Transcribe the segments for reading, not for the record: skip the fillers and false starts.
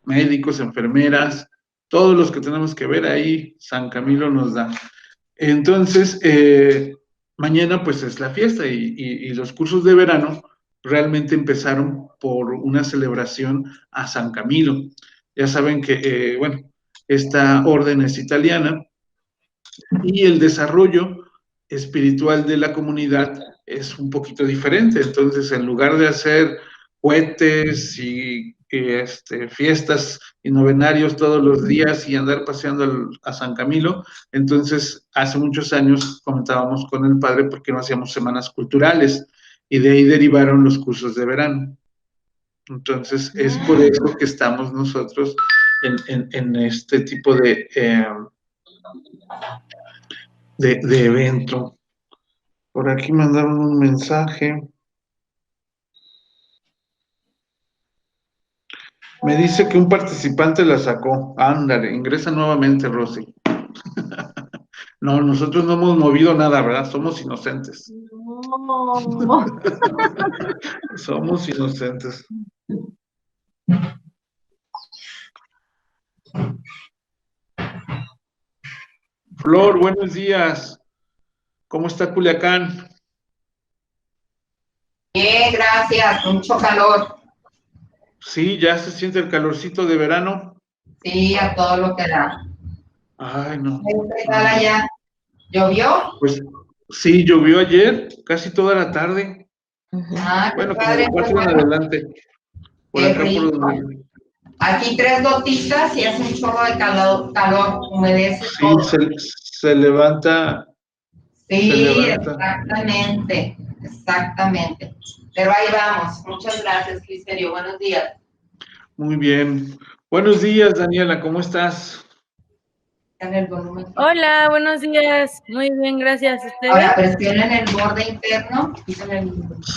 médicos, enfermeras, todos los que tenemos que ver ahí, San Camilo nos da. Entonces, mañana pues es la fiesta y los cursos de verano realmente empezaron por una celebración a San Camilo. Ya saben que, bueno, esta orden es italiana y el desarrollo espiritual de la comunidad es un poquito diferente. Entonces, en lugar de hacer cohetes y fiestas y novenarios todos los días y andar paseando a San Camilo, entonces hace muchos años comentábamos con el padre porque no hacíamos semanas culturales y de ahí derivaron los cursos de verano. Entonces, es por eso que estamos nosotros en este tipo de evento. Por aquí mandaron un mensaje. Me dice que un participante la sacó. Ándale, ingresa nuevamente, Rosy. No, nosotros no hemos movido nada, ¿verdad? Somos inocentes. No. Somos inocentes. Flor, buenos días. ¿Cómo está Culiacán? Bien, gracias, mucho calor. Sí, ya se siente el calorcito de verano. Sí, a todo lo que da. Ay, no. ¿Qué tal allá? ¿Llovió? Pues sí, llovió ayer, casi toda la tarde. Ah, Bueno, como padre, de 4 en adelante. Por qué acá por rico. donde. Aquí 3 gotitas y hace un chorro de calor, humedece Sí, todo. se levanta. Sí, Se levanta. exactamente. Pero ahí vamos. Muchas gracias, Cristerio. Buenos días. Muy bien. Buenos días, Daniela, ¿cómo estás? En el volumen. Hola, buenos días. Muy bien, gracias. ¿Ustedes? Ahora presionen el borde interno.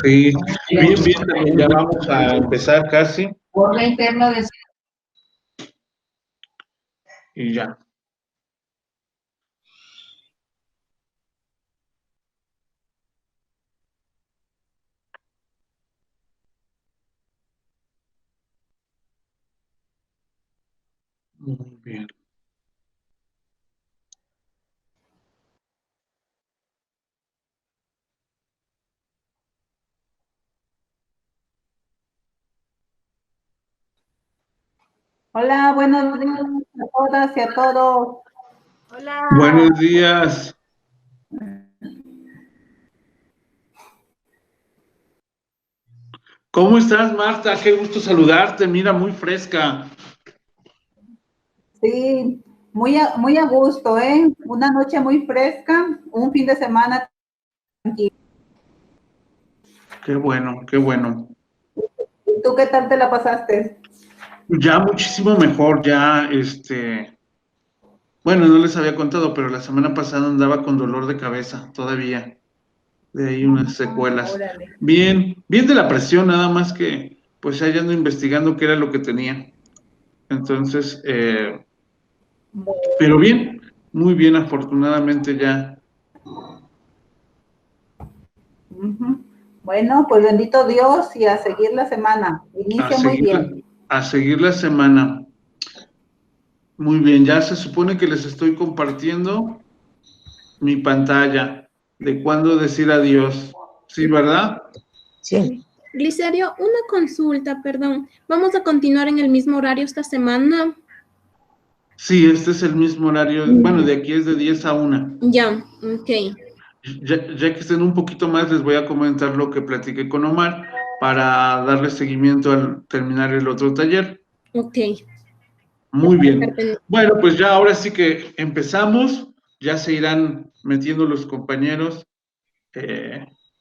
Sí, bien, bien, también ya vamos a empezar casi. Borde interno de... Y ya. Muy bien. Hola, buenos días a todas y a todos. Hola. Buenos días. ¿Cómo estás, Marta? Qué gusto saludarte. Mira, muy fresca. Sí, muy a gusto, ¿eh? Una noche muy fresca, un fin de semana tranquilo. Qué bueno, qué bueno. ¿Y tú qué tal te la pasaste? Ya muchísimo mejor, ya, bueno, no les había contado, pero la semana pasada andaba con dolor de cabeza todavía. De ahí unas secuelas. Órale. Bien, bien de la presión, nada más que, pues, ya ando investigando qué era lo que tenía. Entonces, pero bien, muy bien, afortunadamente ya. Bueno, pues bendito Dios y a seguir la semana. A Inicia muy seguir, bien. a seguir la semana. Muy bien, ya se supone que les estoy compartiendo mi pantalla de cuándo decir adiós. ¿Sí, verdad? Sí. Glicerio, una consulta, perdón. ¿Vamos a continuar en el mismo horario esta semana? Sí, este es el mismo horario. Bueno, de aquí es de 10 a 1. Ya, ok. Ya que estén un poquito más, les voy a comentar lo que platiqué con Omar para darle seguimiento al terminar el otro taller. Ok. Muy bien. Bueno, pues ya ahora sí que empezamos. Ya se irán metiendo los compañeros.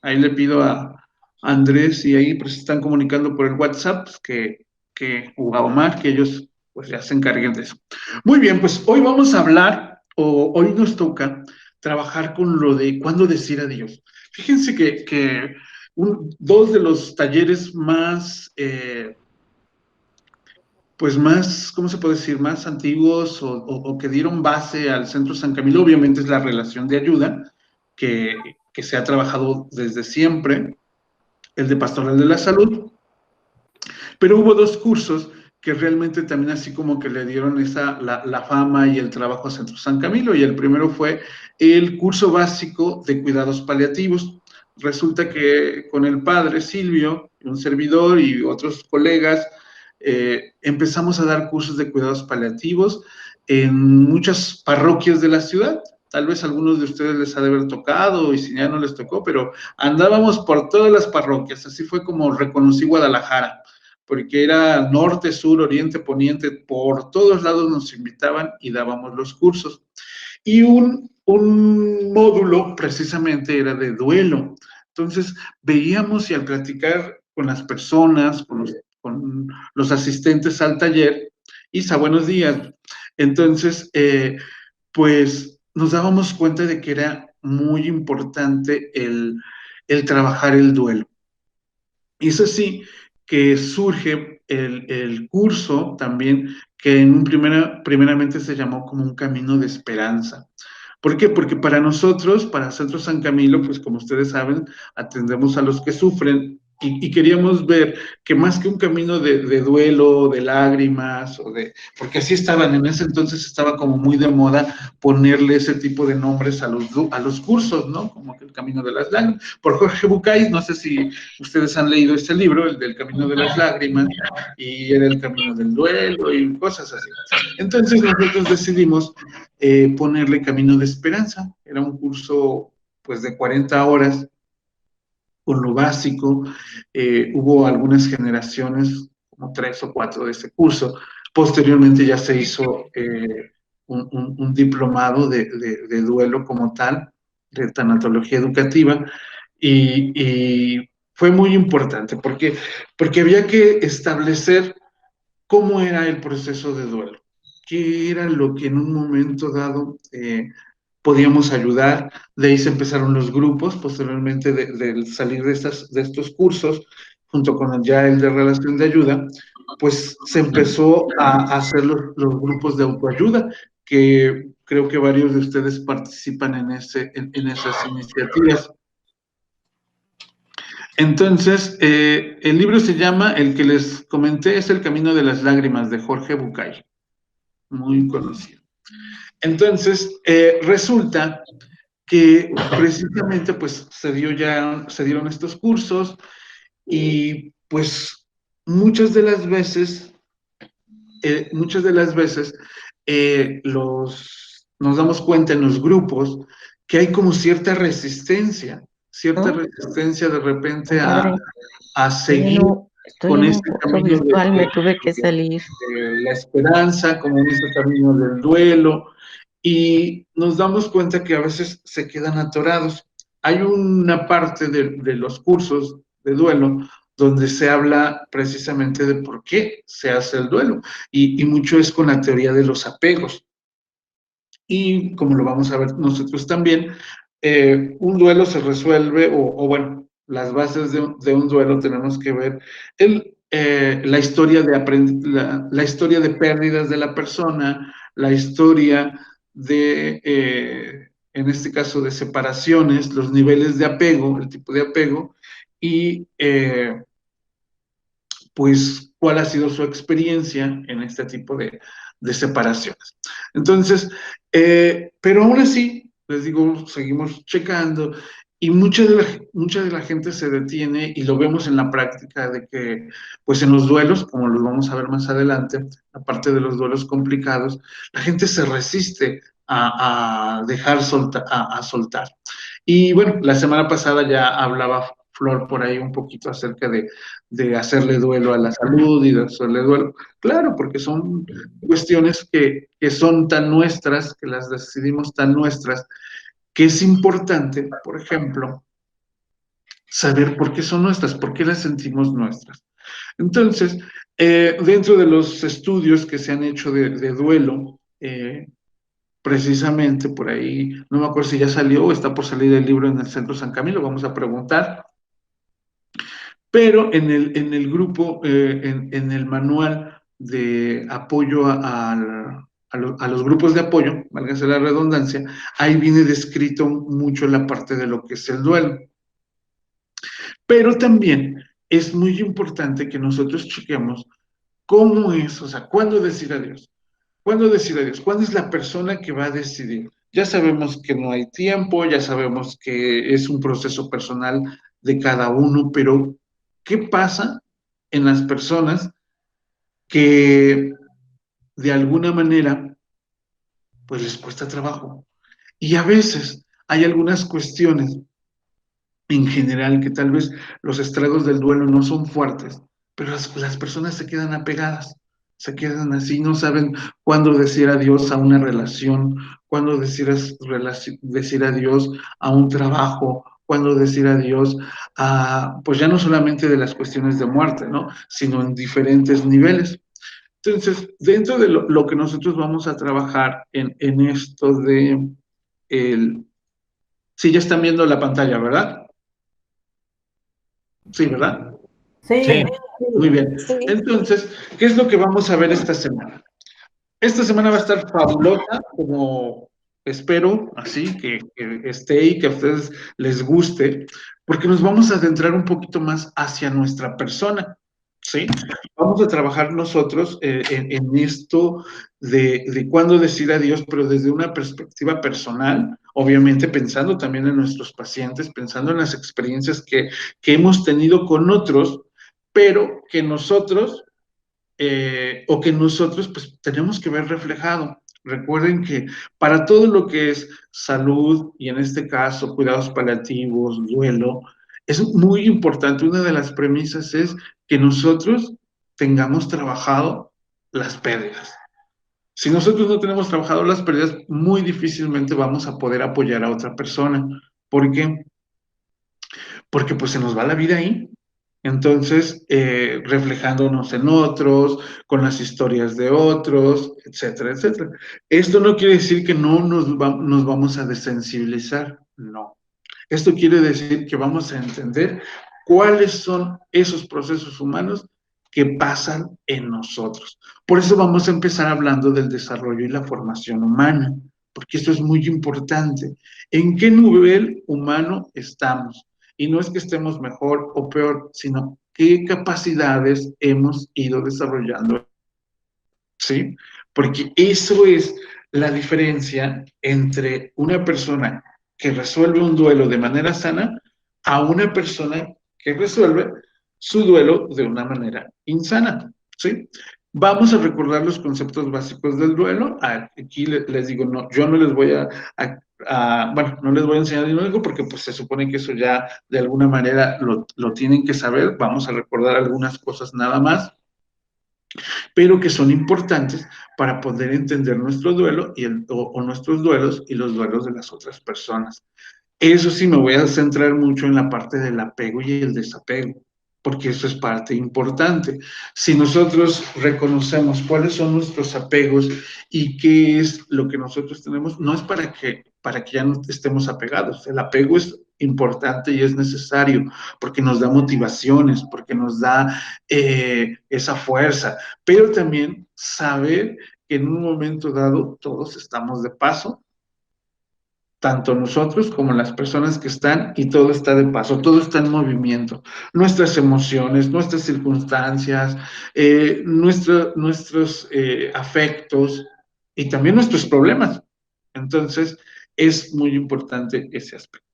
Ahí le pido a Andrés y ahí pues se están comunicando por el WhatsApp pues, o a Omar, que ellos pues ya se encarguen de eso. Muy bien, pues hoy vamos a hablar, o hoy nos toca trabajar con lo de cuándo decir adiós. Fíjense que dos de los talleres más, pues más, ¿cómo se puede decir? Más antiguos o que dieron base al Centro San Camilo, obviamente es la relación de ayuda, que se ha trabajado desde siempre, el de Pastoral de la Salud, pero hubo dos cursos que realmente también así como que le dieron la fama y el trabajo a Centro San Camilo, y el primero fue el curso básico de cuidados paliativos. Resulta que con el padre Silvio, un servidor y otros colegas, empezamos a dar cursos de cuidados paliativos en muchas parroquias de la ciudad. Tal vez a algunos de ustedes les ha de haber tocado, y si ya no les tocó, pero andábamos por todas las parroquias. Así fue como reconocí Guadalajara, porque era norte, sur, oriente, poniente, por todos lados nos invitaban y dábamos los cursos. Y un módulo precisamente era de duelo. Entonces veíamos, y al platicar con las personas, con los asistentes al taller, Isa, buenos días. Entonces, pues nos dábamos cuenta de que era muy importante el trabajar el duelo. Y es así que surge el curso también, que primeramente se llamó como un camino de esperanza. ¿Por qué? Porque para nosotros, para Centro San Camilo, pues como ustedes saben, atendemos a los que sufren, y queríamos ver que más que un camino de duelo, de lágrimas, porque así estaban, en ese entonces estaba como muy de moda ponerle ese tipo de nombres a los cursos, ¿no? Como que el camino de las lágrimas, por Jorge Bucay. No sé si ustedes han leído este libro, el del camino de las lágrimas, y era el camino del duelo y cosas así. Entonces nosotros decidimos ponerle camino de esperanza. Era un curso pues de 40 horas, con lo básico. Hubo algunas generaciones, como 3 o 4 de ese curso. Posteriormente ya se hizo un diplomado de duelo como tal, de tanatología educativa, y fue muy importante porque había que establecer cómo era el proceso de duelo, qué era lo que en un momento dado podíamos ayudar. De ahí se empezaron los grupos, posteriormente de salir de estos cursos, junto con ya el de relación de ayuda, pues se empezó a hacer los grupos de autoayuda, que creo que varios de ustedes participan en esas iniciativas. Entonces, el libro se llama, el que les comenté, es El Camino de las Lágrimas, de Jorge Bucay, muy conocido. Entonces, resulta que precisamente pues se dieron estos cursos, y pues muchas de las veces nos damos cuenta en los grupos que hay como cierta resistencia de repente a seguir con este camino me tuve que salir. de la esperanza, como en este camino del duelo, y nos damos cuenta que a veces se quedan atorados. Hay una parte de los cursos de duelo donde se habla precisamente de por qué se hace el duelo, y mucho es con la teoría de los apegos. Y como lo vamos a ver nosotros también, un duelo se resuelve, o bueno, las bases de un duelo tenemos que ver la historia la historia de pérdidas de la persona, la historia en este caso, de separaciones, los niveles de apego, el tipo de apego, y pues cuál ha sido su experiencia en este tipo de separaciones. Entonces, pero aún así, les digo, seguimos checando, y mucha de la gente se detiene, y lo vemos en la práctica de que, pues en los duelos, como los vamos a ver más adelante, aparte de los duelos complicados, la gente se resiste a dejar soltar. Y bueno, la semana pasada ya hablaba Flor por ahí un poquito acerca de hacerle duelo a la salud y de hacerle duelo. Claro, porque son cuestiones que son tan nuestras, que las decidimos tan nuestras, que es importante, por ejemplo, saber por qué son nuestras, por qué las sentimos nuestras. Entonces, dentro de los estudios que se han hecho de duelo, precisamente por ahí, no me acuerdo si ya salió o está por salir el libro en el Centro San Camilo, vamos a preguntar. Pero en el grupo, en el manual de apoyo a los grupos de apoyo, válgase la redundancia, ahí viene descrito mucho la parte de lo que es el duelo. Pero también es muy importante que nosotros chequemos ¿Cómo es? O sea, ¿cuándo decir adiós? ¿Cuándo decir adiós? ¿Cuándo es la persona que va a decidir? Ya sabemos que no hay tiempo, ya sabemos que es un proceso personal de cada uno, pero ¿qué pasa en las personas que de alguna manera pues les cuesta trabajo? Y a veces hay algunas cuestiones en general que tal vez los estragos del duelo no son fuertes, pero las personas se quedan apegadas, se quedan así, no saben cuándo decir adiós a una relación, cuándo decir adiós a un trabajo, cuándo decir adiós a, pues ya no solamente de las cuestiones de muerte, ¿no? Sino en diferentes niveles. Entonces, dentro de lo que nosotros vamos a trabajar en esto de el... Sí, ya están viendo la pantalla, ¿verdad? Sí, ¿verdad? Sí, Muy bien. Entonces, ¿qué es lo que vamos a ver esta semana? Esta semana va a estar fabulosa, como espero, así, que esté y que a ustedes les guste, porque nos vamos a adentrar un poquito más hacia nuestra persona, ¿sí? Vamos a trabajar nosotros en esto de cuándo decir adiós, pero desde una perspectiva personal, obviamente pensando también en nuestros pacientes, pensando en las experiencias que hemos tenido con otros, pero que nosotros o que nosotros pues tenemos que ver reflejado. Recuerden que para todo lo que es salud y en este caso cuidados paliativos, duelo, es muy importante. Una de las premisas es que nosotros tengamos trabajado las pérdidas. Si nosotros no tenemos trabajado las pérdidas, muy difícilmente vamos a poder apoyar a otra persona. ¿Por qué? Porque pues se nos va la vida ahí. Entonces, reflejándonos en otros, con las historias de otros, etcétera, etcétera. Esto no quiere decir que no nos vamos a desensibilizar, no. Esto quiere decir que vamos a entender cuáles son esos procesos humanos que pasan en nosotros. Por eso vamos a empezar hablando del desarrollo y la formación humana, porque esto es muy importante. ¿En qué nivel humano estamos? Y no es que estemos mejor o peor, sino qué capacidades hemos ido desarrollando, ¿sí? Porque eso es la diferencia entre una persona que resuelve un duelo de manera sana a una persona que resuelve su duelo de una manera insana, ¿sí? Vamos a recordar los conceptos básicos del duelo. Aquí les digo, no, yo no les voy bueno, no les voy a enseñar dinero porque pues se supone que eso ya de alguna manera lo tienen que saber. Vamos a recordar algunas cosas nada más, pero que son importantes para poder entender nuestro duelo o nuestros duelos y los duelos de las otras personas. Eso sí, me voy a centrar mucho en la parte del apego y el desapego, porque eso es parte importante. Si nosotros reconocemos cuáles son nuestros apegos y qué es lo que nosotros tenemos, no es para que ya no estemos apegados. El apego es importante y es necesario porque nos da motivaciones, porque nos da esa fuerza, pero también saber que en un momento dado todos estamos de paso, tanto nosotros como las personas que están, y todo está de paso, todo está en movimiento. Nuestras emociones, nuestras circunstancias, nuestros afectos y también nuestros problemas. Entonces, es muy importante ese aspecto.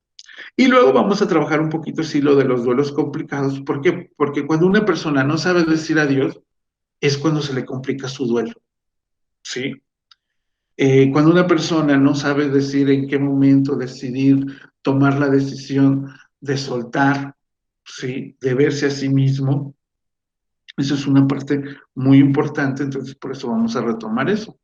Y luego vamos a trabajar un poquito, sí, lo de los duelos complicados. ¿Por qué? Porque cuando una persona no sabe decir adiós, es cuando se le complica su duelo, ¿sí? Cuando una persona no sabe decir en qué momento decidir tomar la decisión de soltar, ¿sí? De verse a sí mismo, eso es una parte muy importante, entonces por eso vamos a retomar eso.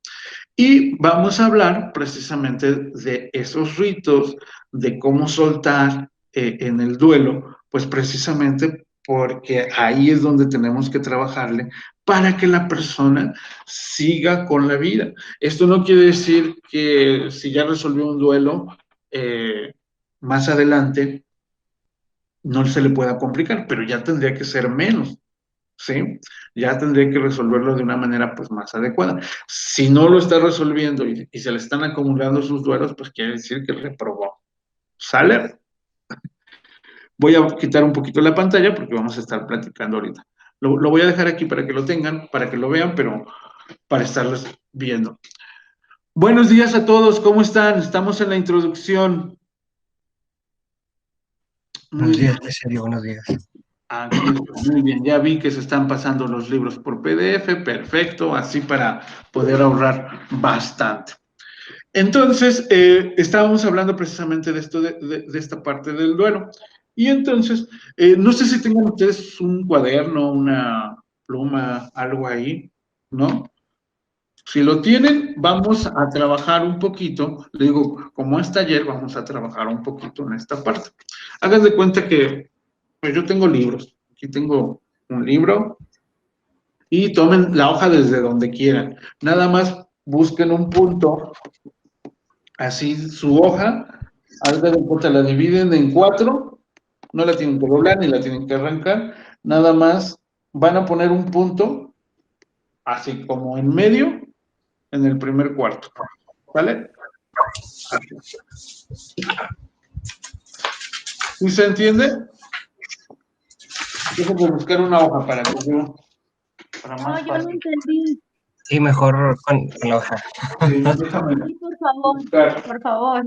Y vamos a hablar precisamente de esos ritos, de cómo soltar en el duelo, pues precisamente porque ahí es donde tenemos que trabajarle para que la persona siga con la vida. Esto no quiere decir que si ya resolvió un duelo, más adelante no se le pueda complicar, pero ya tendría que ser menos. ¿Sí? Ya tendría que resolverlo de una manera pues más adecuada. Si no lo está resolviendo y se le están acumulando sus duelos, pues quiere decir que reprobó. ¿Sale? Voy a quitar un poquito la pantalla porque vamos a estar platicando ahorita. Lo voy a dejar aquí para que lo tengan, para que lo vean, pero para estarlos viendo. Buenos días a todos, ¿cómo están? Estamos en la introducción. Buenos días, Licerio, buenos días. Aquí está, muy bien, ya vi que se están pasando los libros por PDF, perfecto, así para poder ahorrar bastante. Entonces, estábamos hablando precisamente de esto, de esta parte del duelo. Y entonces, no sé si tengan ustedes un cuaderno, una pluma, algo ahí, ¿no? Si lo tienen, vamos a trabajar un poquito. Le digo, como es taller, vamos a trabajar un poquito en esta parte. Hagan de cuenta que pues yo tengo libros. Aquí tengo un libro y tomen la hoja desde donde quieran. Nada más busquen un punto, así su hoja, hagan de cuenta, la dividen en 4, no la tienen que doblar ni la tienen que arrancar, nada más van a poner un punto, así como en medio, en el primer cuarto, ¿vale? ¿Sí se entiende? Déjenme buscar una hoja para que yo, para No, más yo no fácil. entendí. Sí, mejor con la hoja. Sí, déjame Sí, por favor, buscar. por favor.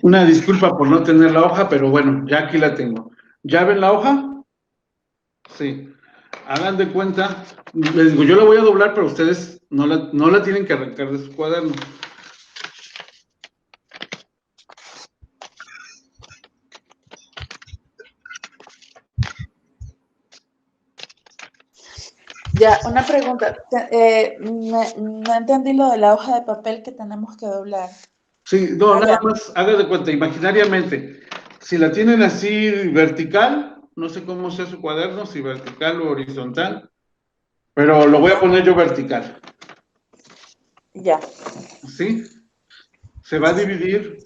Una disculpa por no tener la hoja, pero bueno, ya aquí la tengo. ¿Ya ven la hoja? Sí. Hagan de cuenta, les digo, yo la voy a doblar, pero ustedes no la tienen que arrancar de su cuaderno. Ya, una pregunta. No entendí lo de la hoja de papel que tenemos que doblar. Sí, no, Ah, nada ya. más, hagan de cuenta, imaginariamente. Si la tienen así vertical, no sé cómo sea su cuaderno, si vertical o horizontal, pero lo voy a poner yo vertical, Ya. ¿sí? Se va a dividir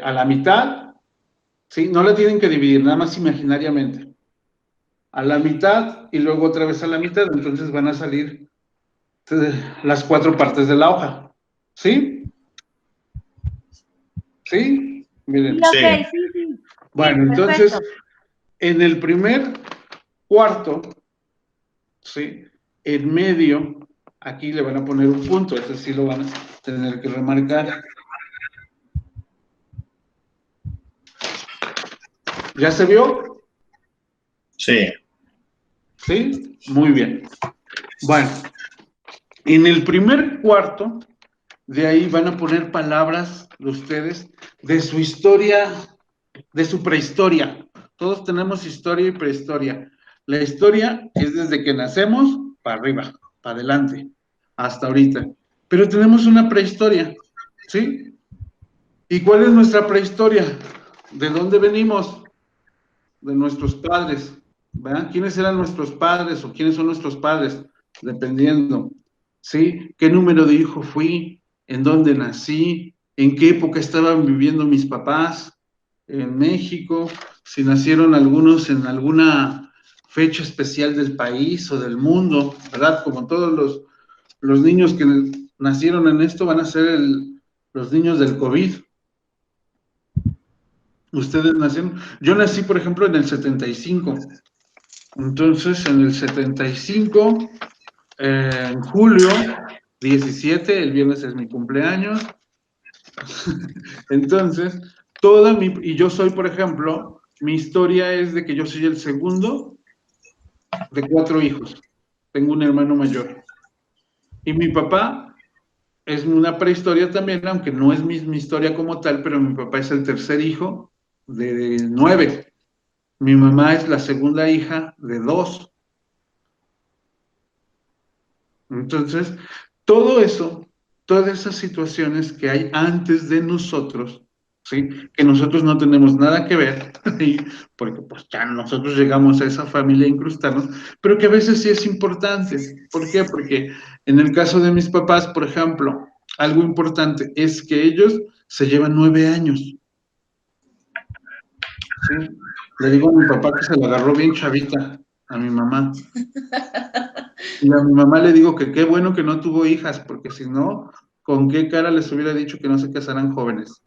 a la mitad, ¿sí? No la tienen que dividir, nada más imaginariamente. A la mitad y luego otra vez a la mitad, entonces van a salir las 4 partes de la hoja, ¿sí? ¿Sí? Sí, Miren. ok, sí, sí. Bueno, Sí, entonces, perfecto. en el primer cuarto, ¿sí? En medio, aquí le van a poner un punto, ese sí lo van a tener que remarcar. ¿Ya se vio? Sí. ¿Sí? Muy bien. Bueno, en el primer cuarto, de ahí van a poner palabras de ustedes de su historia, de su prehistoria. Todos tenemos historia y prehistoria. La historia es desde que nacemos para arriba, para adelante, hasta ahorita. Pero tenemos una prehistoria, ¿sí? ¿Y cuál es nuestra prehistoria? ¿De dónde venimos? De nuestros padres, ¿verdad? ¿Quiénes eran nuestros padres o quiénes son nuestros padres? Dependiendo, ¿sí? ¿Qué número de hijo fui? ¿En dónde nací? ¿En qué época estaban viviendo mis papás? ¿En México? Si nacieron algunos en alguna fecha especial del país o del mundo, ¿verdad? Como todos los niños que nacieron en esto van a ser los niños del COVID. Ustedes nacieron, yo nací, por ejemplo, en el 75. Entonces, en el 75, en julio 17, el viernes es mi cumpleaños. Entonces, y yo soy, por ejemplo, mi historia es de que yo soy el segundo de 4 hijos. Tengo un hermano mayor. Y mi papá es una prehistoria también, aunque no es mi historia como tal, pero mi papá es el tercer hijo de 9. Mi mamá es la segunda hija de 2. Entonces, todo eso, todas esas situaciones que hay antes de nosotros, ¿sí? Que nosotros no tenemos nada que ver, ¿sí? Porque pues ya nosotros llegamos a esa familia a incrustarnos, pero que a veces sí es importante. ¿Por qué? Porque en el caso de mis papás, por ejemplo, algo importante es que ellos se llevan 9 años, ¿sí? Le digo a mi papá que se lo agarró bien chavita a mi mamá. Y a mi mamá le digo que qué bueno que no tuvo hijas, porque si no, ¿con qué cara les hubiera dicho que no se casaran jóvenes?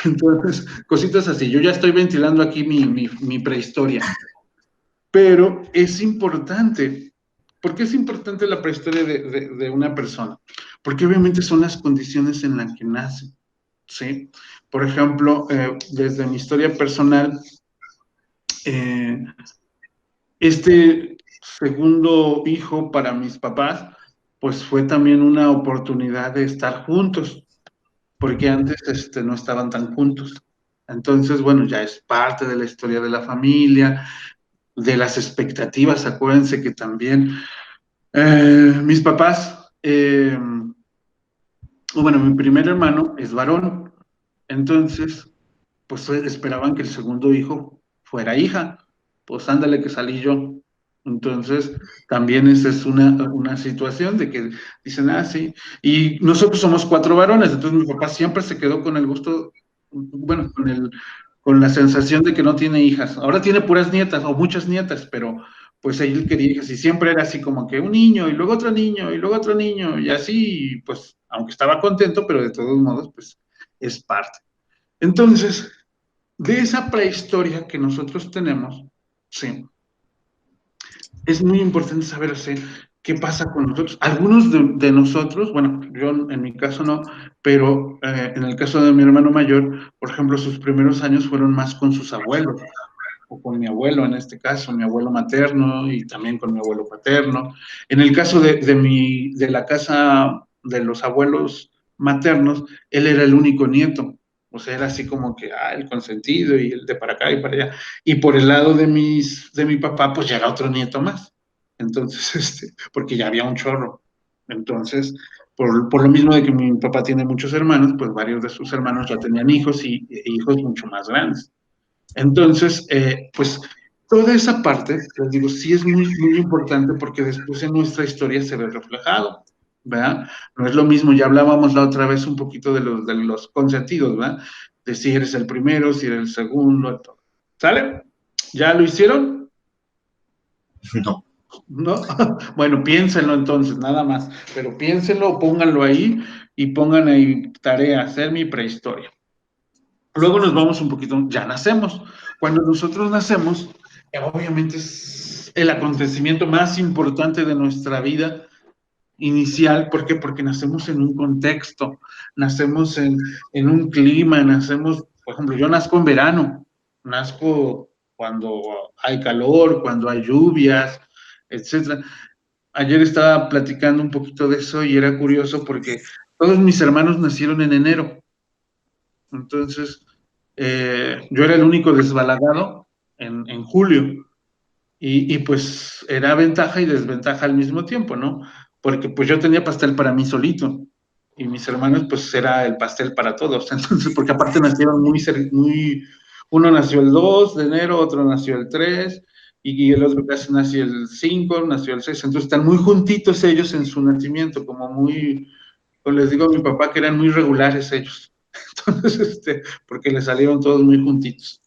Entonces, cositas así. Yo ya estoy ventilando aquí mi prehistoria. Pero es importante. ¿Por qué es importante la prehistoria de una persona? Porque obviamente son las condiciones en las que nace, ¿sí? Por ejemplo, desde mi historia personal, este segundo hijo para mis papás, pues fue también una oportunidad de estar juntos, porque antes no estaban tan juntos. Entonces, bueno, ya es parte de la historia de la familia, de las expectativas. Acuérdense que también mis papás, bueno, mi primer hermano es varón, entonces, pues esperaban que el segundo hijo fuera hija, pues ándale que salí yo. Entonces, también esa es una situación de que dicen, ah, sí, y nosotros somos 4 varones, entonces mi papá siempre se quedó con el gusto, bueno, con la sensación de que no tiene hijas. Ahora tiene puras nietas o muchas nietas, pero pues él quería hijas y siempre era así como que un niño y luego otro niño y luego otro niño y así, pues, aunque estaba contento, pero de todos modos, pues, es parte. Entonces, de esa prehistoria que nosotros tenemos, sí, es muy importante saber hacer qué pasa con nosotros. Algunos de nosotros, bueno, yo en mi caso no, pero en el caso de mi hermano mayor, por ejemplo, sus primeros años fueron más con sus abuelos, o con mi abuelo en este caso, mi abuelo materno y también con mi abuelo paterno. En el caso de la casa de los abuelos maternos, él era el único nieto. O sea, era así como que, el consentido y el de para acá y para allá. Y por el lado de mi papá, pues ya era otro nieto más. Entonces, porque ya había un chorro. Entonces, por lo mismo de que mi papá tiene muchos hermanos, pues varios de sus hermanos ya tenían hijos y hijos mucho más grandes. Entonces, pues toda esa parte, les digo, sí es muy, muy importante porque después en nuestra historia se ve reflejado, ¿verdad? No es lo mismo, ya hablábamos la otra vez un poquito de los consentidos, ¿verdad? De si eres el primero, si eres el segundo, todo. ¿Sale? ¿Ya lo hicieron? No. ¿No? Bueno, piénsenlo entonces, nada más, pero piénsenlo, pónganlo ahí y pongan ahí tarea, hacer mi prehistoria. Luego nos vamos un poquito, ya nacemos. Cuando nosotros nacemos, obviamente es el acontecimiento más importante de nuestra vida inicial. ¿Por qué? Porque nacemos en un contexto, nacemos en un clima, nacemos, por ejemplo, yo nazco en verano, nazco cuando hay calor, cuando hay lluvias, etcétera. Ayer estaba platicando un poquito de eso y era curioso porque todos mis hermanos nacieron en enero. Entonces, yo era el único desbalagado en julio y pues era ventaja y desventaja al mismo tiempo, ¿no? Porque pues yo tenía pastel para mí solito y mis hermanos pues era el pastel para todos. Entonces, porque aparte nacieron uno nació el 2 de enero, otro nació el 3 y el otro casi nació el 5, nació el 6. Entonces están muy juntitos ellos en su nacimiento, como muy, pues les digo a mi papá que eran muy regulares ellos. Entonces, porque le salieron todos muy juntitos.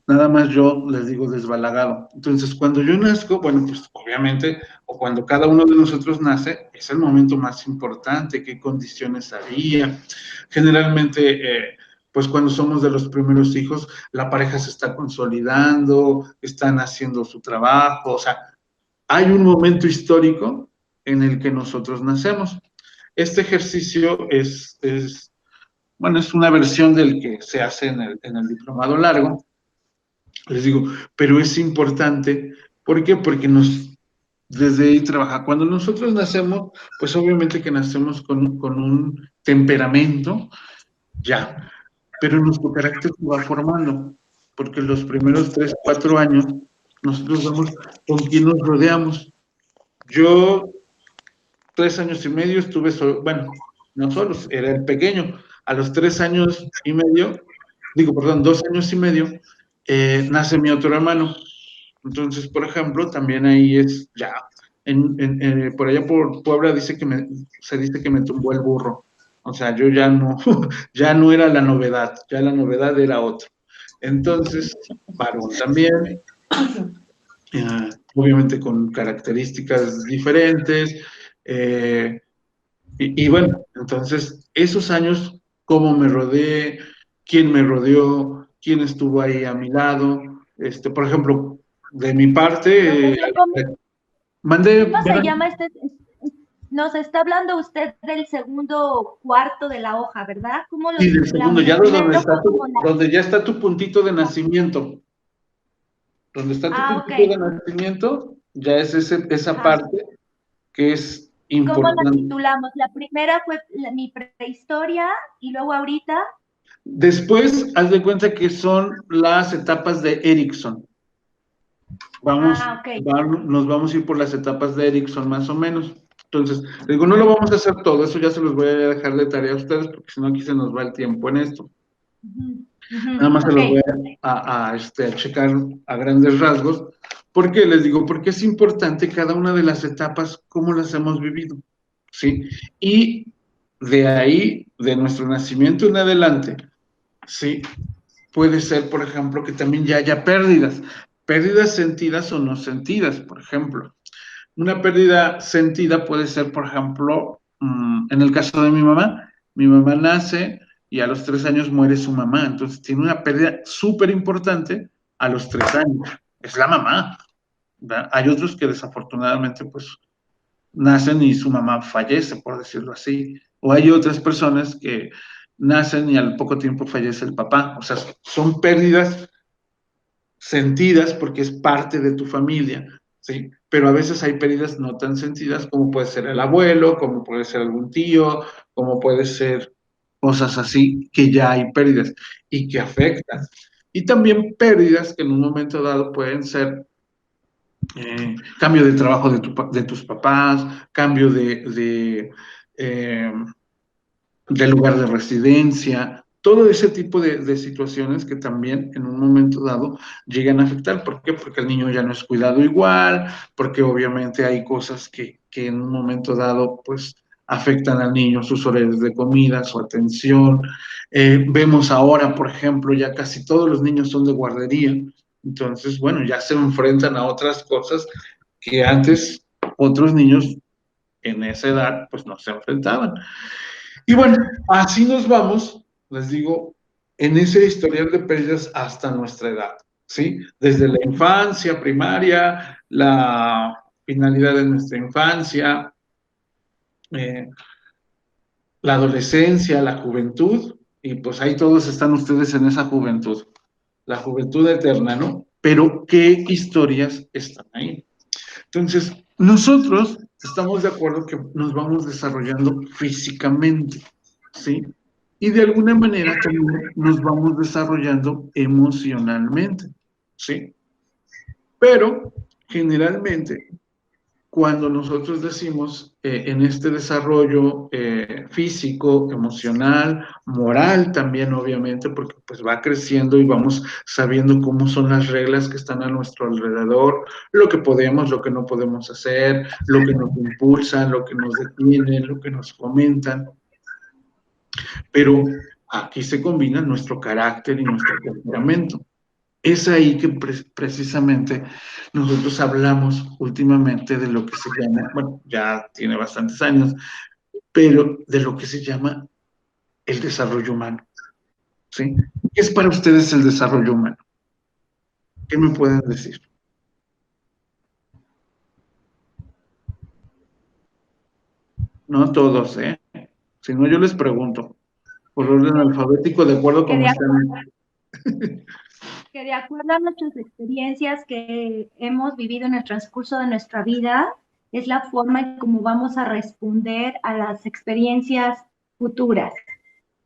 Nada más yo les digo desbalagado. Entonces, cuando yo nazco, bueno, pues obviamente, o cuando cada uno de nosotros nace, es el momento más importante, qué condiciones había. Generalmente, pues cuando somos de los primeros hijos, la pareja se está consolidando, están haciendo su trabajo, o sea, hay un momento histórico en el que nosotros nacemos. Este ejercicio bueno, es una versión del que se hace en el diplomado largo, les digo, pero es importante, ¿por qué? Porque desde ahí trabaja. Cuando nosotros nacemos, pues obviamente que nacemos con un temperamento, ya, pero nuestro carácter se va formando, porque los primeros 3, 4 años nosotros vemos con quién nos rodeamos. Yo 3 años y medio estuve solo, bueno, no solo, era el pequeño. A los 3 años y medio, digo, perdón, 2 años y medio, nace mi otro hermano. Entonces, por ejemplo, también ahí es ya, por allá por Puebla se dice que me tumbó el burro. O sea, yo ya no, ya no era la novedad, ya la novedad era otro. Entonces, varón también, obviamente con características diferentes. Y bueno, entonces, esos años, cómo me rodeé, quién me rodeó, quién estuvo ahí a mi lado. Por ejemplo, de mi parte, Profesor, ¿cómo, mandé, cómo se llama este? Nos está hablando usted del segundo cuarto de la hoja, ¿verdad? ¿Cómo lo sí, del segundo, titulamos? ya El donde primero está fue como la... donde ya está tu puntito de nacimiento. Donde está tu Ah, puntito de ok. nacimiento, ya es esa Ajá. parte que es ¿Y cómo la importante. titulamos? La primera fue mi prehistoria y luego ahorita. Después, haz de cuenta que son las etapas de Erickson. Ah, ok. Nos vamos a ir por las etapas de Erickson más o menos. Entonces, digo, no lo vamos a hacer todo, eso ya se los voy a dejar de tarea a ustedes, porque si no aquí se nos va el tiempo en esto. Nada más se los voy a checar a grandes rasgos. ¿Por qué? Les digo, porque es importante cada una de las etapas, cómo las hemos vivido, ¿sí? Y de ahí, de nuestro nacimiento en adelante, ¿sí? Puede ser, por ejemplo, que también ya haya pérdidas sentidas o no sentidas, por ejemplo. Una pérdida sentida puede ser, por ejemplo, en el caso de mi mamá nace y a los 3 años muere su mamá, entonces tiene una pérdida súper importante a los 3 años. Es la mamá, ¿verdad? Hay otros que desafortunadamente, pues, nacen y su mamá fallece, por decirlo así. O hay otras personas que nacen y al poco tiempo fallece el papá. O sea, son pérdidas sentidas porque es parte de tu familia, ¿sí? Pero a veces hay pérdidas no tan sentidas como puede ser el abuelo, como puede ser algún tío, como puede ser cosas así, que ya hay pérdidas y que afectan. Y también pérdidas que en un momento dado pueden ser cambio de trabajo de tus papás, cambio eh, de lugar de residencia, todo ese tipo de situaciones que también en un momento dado llegan a afectar. ¿Por qué? Porque el niño ya no es cuidado igual, porque obviamente hay cosas que en un momento dado pues afectan al niño, sus horarios de comida, su atención. Vemos ahora, por ejemplo, ya casi todos los niños son de guardería, entonces, bueno, ya se enfrentan a otras cosas que antes otros niños en esa edad pues no se enfrentaban. Y bueno, así nos vamos, les digo, en ese historial de pérdidas hasta nuestra edad, ¿sí? Desde la infancia, primaria, la finalidad de nuestra infancia, eh, la adolescencia, la juventud, y pues ahí todos están ustedes en esa juventud, la juventud eterna, ¿no? Pero ¿qué historias están ahí? Entonces, nosotros estamos de acuerdo que nos vamos desarrollando físicamente, ¿sí? Y de alguna manera también nos vamos desarrollando emocionalmente, ¿sí? Pero generalmente, cuando nosotros decimos en este desarrollo físico, emocional, moral también, obviamente, porque pues va creciendo y vamos sabiendo cómo son las reglas que están a nuestro alrededor, lo que podemos, lo que no podemos hacer, lo que nos impulsan, lo que nos detienen, lo que nos fomentan. Pero aquí se combina nuestro carácter y nuestro temperamento. Es ahí que precisamente nosotros hablamos últimamente de lo que se llama, bueno, ya tiene bastantes años, pero de lo que se llama el desarrollo humano, ¿sí? ¿Qué es para ustedes el desarrollo humano? ¿Qué me pueden decir? No todos, ¿eh? Si no, yo les pregunto, por orden alfabético, de acuerdo Que como de están. que de acuerdo a nuestras experiencias que hemos vivido en el transcurso de nuestra vida, es la forma en cómo vamos a responder a las experiencias futuras.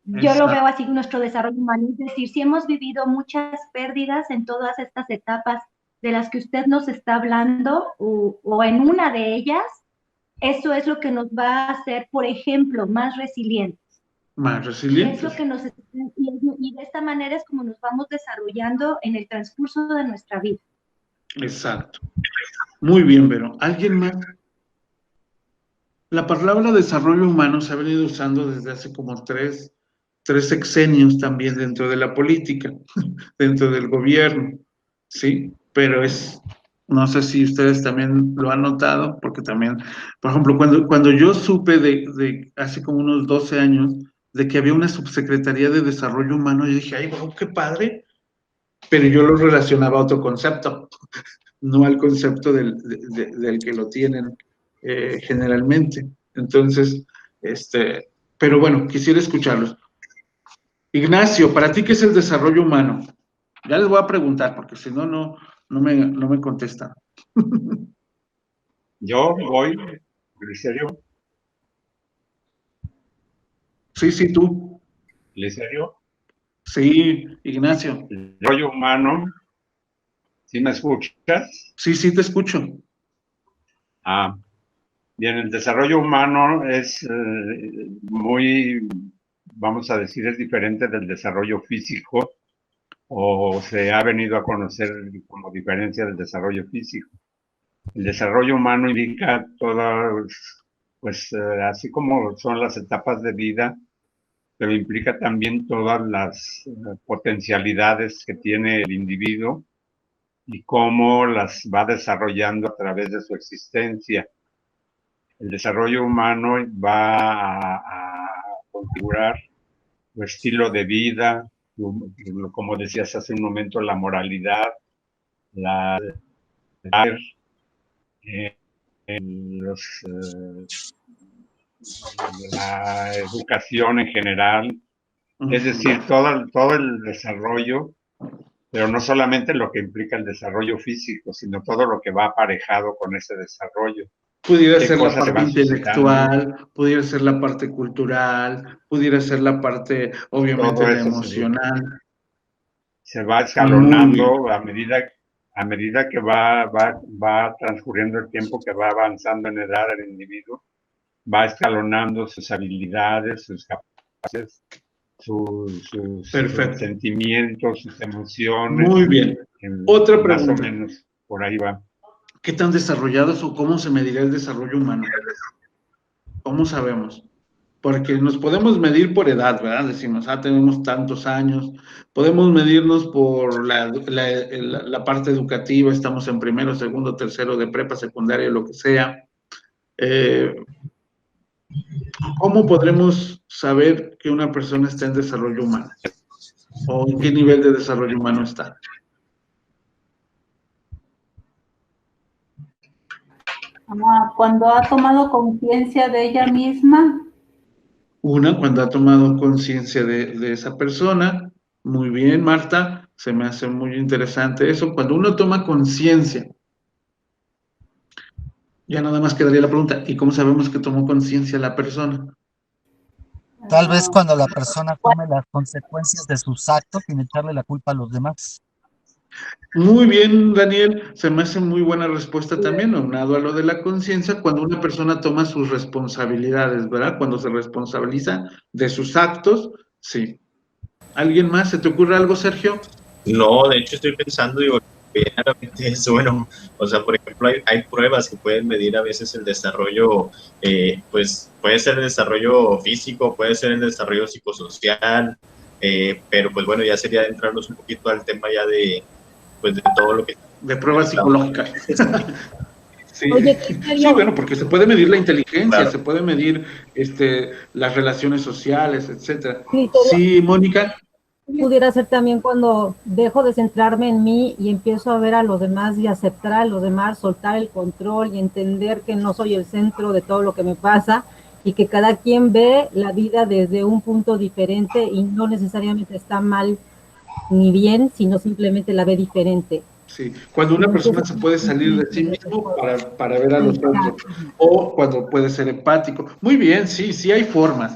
Yo lo veo así, nuestro desarrollo humano, es decir, si hemos vivido muchas pérdidas en todas estas etapas de las que usted nos está hablando o en una de ellas, eso es lo que nos va a hacer, por ejemplo, más resilientes. Más Es resilientes. lo que y de esta manera es como nos vamos desarrollando en el transcurso de nuestra vida. Exacto. Muy bien, Vero. ¿Alguien más? La palabra desarrollo humano se ha venido usando desde hace como tres sexenios también dentro de la política, dentro del gobierno, ¿sí? Pero no sé si ustedes también lo han notado, porque también, por ejemplo, cuando yo supe de hace como unos 12 años, de que había una subsecretaría de desarrollo humano, yo dije, ay, wow, qué padre, pero yo lo relacionaba a otro concepto, no al concepto del que lo tienen generalmente. Entonces, pero bueno, quisiera escucharlos. Ignacio, ¿para ti qué es el desarrollo humano? Ya les voy a preguntar, porque si no, no me contestan. Yo voy, Glicerio. Sí, tú. Glicerio. Sí, Ignacio. El desarrollo humano, ¿sí me escuchas? Sí, te escucho. Bien, el desarrollo humano es muy, vamos a decir, es diferente del desarrollo físico, o se ha venido a conocer como diferencia del desarrollo físico. El desarrollo humano indica todas, pues así como son las etapas de vida, pero implica también todas las potencialidades que tiene el individuo y cómo las va desarrollando a través de su existencia. El desarrollo humano va a configurar tu estilo de vida, como decías hace un momento, la moralidad, la educación en general, es decir, todo el desarrollo, pero no solamente lo que implica el desarrollo físico, sino todo lo que va aparejado con ese desarrollo. Pudiera ser la parte intelectual, pudiera ser la parte cultural, pudiera ser la parte, obviamente, la emocional. Se va escalonando a medida que va transcurriendo el tiempo, que va avanzando en edad el individuo, va escalonando sus habilidades, sus capacidades, sus sentimientos, sus emociones. Muy bien. Otra pregunta. Más o menos por ahí va. ¿Qué tan desarrollados o cómo se medirá el desarrollo humano? ¿Cómo sabemos? Porque nos podemos medir por edad, ¿verdad? Decimos, tenemos tantos años. Podemos medirnos por la parte educativa, estamos en primero, segundo, tercero de prepa, secundaria, lo que sea. ¿Cómo podremos saber que una persona está en desarrollo humano? ¿O en qué nivel de desarrollo humano está? Cuando ha tomado conciencia de ella misma. Cuando ha tomado conciencia de esa persona. Muy bien, Marta, se me hace muy interesante eso. Cuando uno toma conciencia, ya nada más quedaría la pregunta, ¿y cómo sabemos que tomó conciencia la persona? Tal vez cuando la persona tome las consecuencias de sus actos sin echarle la culpa a los demás. Muy bien, Daniel, se me hace muy buena respuesta también, aunado a lo de la conciencia, cuando una persona toma sus responsabilidades, ¿verdad? Cuando se responsabiliza de sus actos, sí. ¿Alguien más? ¿Se te ocurre algo, Sergio? No, de hecho estoy pensando, digo, eso, bueno, o sea, por ejemplo, hay pruebas que pueden medir a veces el desarrollo, pues puede ser el desarrollo físico, puede ser el desarrollo psicosocial, pero pues bueno, ya sería adentrarnos un poquito al tema ya de todo lo que... De pruebas psicológicas. Sí. Oye, sí, bueno, porque se puede medir la inteligencia, claro. Se puede medir las relaciones sociales, etcétera. Sí, Mónica. Pudiera ser también cuando dejo de centrarme en mí y empiezo a ver a los demás y aceptar a los demás, soltar el control y entender que no soy el centro de todo lo que me pasa y que cada quien ve la vida desde un punto diferente y no necesariamente está mal ni bien, sino simplemente la ve diferente. Sí, cuando una persona se puede salir de sí mismo para ver a los otros, o cuando puede ser empático. Muy bien, sí hay formas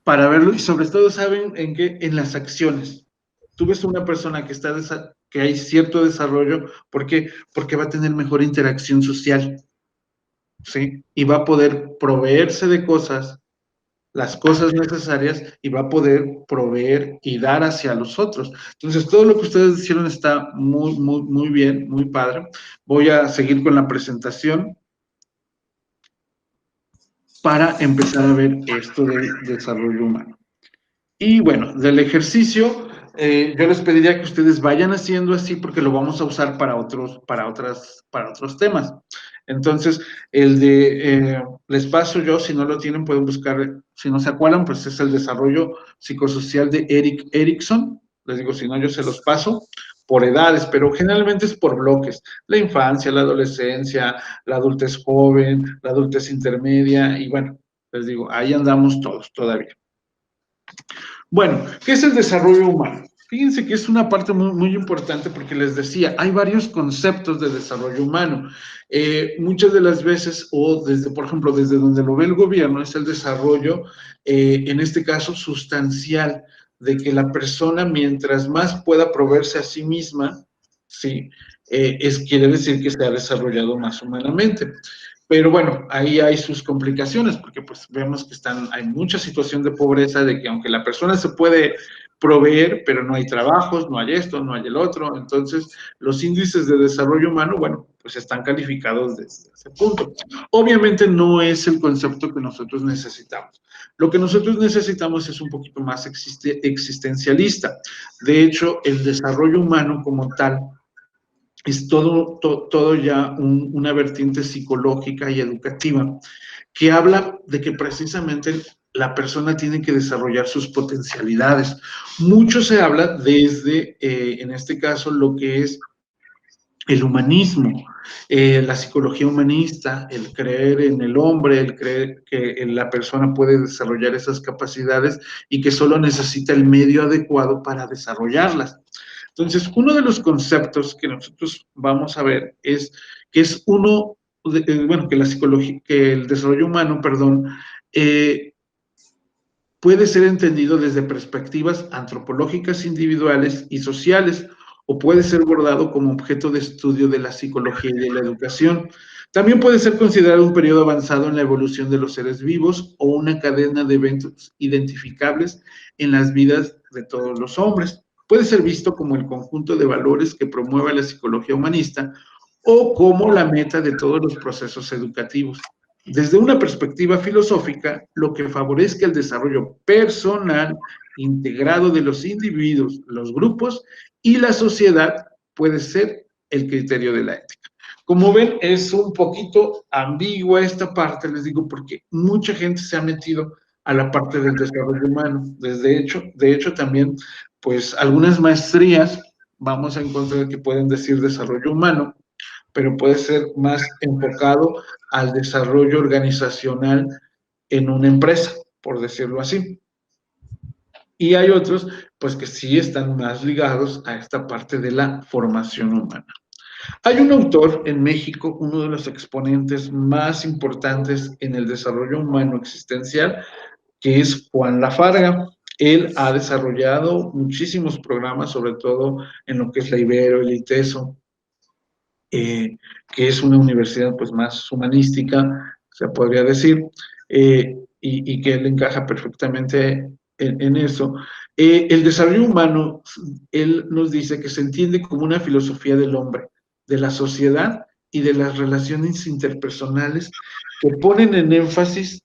para verlo, y sobre todo saben en qué, en las acciones. Tú ves una persona que está que hay cierto desarrollo. ¿Por qué? Porque va a tener mejor interacción social, ¿sí? Y va a poder proveerse de cosas, las cosas necesarias, y va a poder proveer y dar hacia los otros. Entonces, todo lo que ustedes hicieron está muy, muy, muy bien, muy padre. Voy a seguir con la presentación para empezar a ver esto del desarrollo humano. Y bueno, del ejercicio, yo les pediría que ustedes vayan haciendo así porque lo vamos a usar para otros temas. Entonces, les paso yo, si no lo tienen, pueden buscar, si no se acuerdan, pues es el desarrollo psicosocial de Erik Erikson. Les digo, si no, yo se los paso por edades, pero generalmente es por bloques. La infancia, la adolescencia, la adultez joven, la adultez intermedia, y bueno, les digo, ahí andamos todos todavía. Bueno, ¿qué es el desarrollo humano? Fíjense que es una parte muy, muy importante porque les decía, hay varios conceptos de desarrollo humano. Muchas de las veces, o desde, por ejemplo, desde donde lo ve el gobierno, es el desarrollo, en este caso, sustancial, de que la persona, mientras más pueda proveerse a sí misma, ¿sí? Quiere decir que se ha desarrollado más humanamente. Pero bueno, ahí hay sus complicaciones, porque pues vemos que hay mucha situación de pobreza, de que aunque la persona se puede proveer, pero no hay trabajos, no hay esto, no hay el otro. Entonces, los índices de desarrollo humano, bueno, pues están calificados desde ese punto. Obviamente no es el concepto que nosotros necesitamos. Lo que nosotros necesitamos es un poquito más existencialista. De hecho, el desarrollo humano como tal es todo ya una vertiente psicológica y educativa que habla de que precisamente la persona tiene que desarrollar sus potencialidades. Mucho se habla desde, en este caso, lo que es el humanismo, la psicología humanista, el creer en el hombre, el creer que la persona puede desarrollar esas capacidades y que solo necesita el medio adecuado para desarrollarlas. Entonces, uno de los conceptos que nosotros vamos a ver es que es que la psicología, que el desarrollo humano, puede ser entendido desde perspectivas antropológicas individuales y sociales, o puede ser abordado como objeto de estudio de la psicología y de la educación. También puede ser considerado un periodo avanzado en la evolución de los seres vivos o una cadena de eventos identificables en las vidas de todos los hombres. Puede ser visto como el conjunto de valores que promueve la psicología humanista o como la meta de todos los procesos educativos. Desde una perspectiva filosófica, lo que favorezca el desarrollo personal integrado de los individuos, los grupos y la sociedad puede ser el criterio de la ética. Como ven, es un poquito ambigua esta parte, les digo, porque mucha gente se ha metido a la parte del desarrollo humano. De hecho, también, pues, algunas maestrías vamos a encontrar que pueden decir desarrollo humano, pero puede ser más enfocado al desarrollo organizacional en una empresa, por decirlo así. Y hay otros, pues, que sí están más ligados a esta parte de la formación humana. Hay un autor en México, uno de los exponentes más importantes en el desarrollo humano existencial, que es Juan Lafarga. Él ha desarrollado muchísimos programas, sobre todo en lo que es la Ibero, el ITESO, que es una universidad pues más humanística, se podría decir, y que él encaja perfectamente en eso. El desarrollo humano, él nos dice que se entiende como una filosofía del hombre, de la sociedad y de las relaciones interpersonales que ponen en énfasis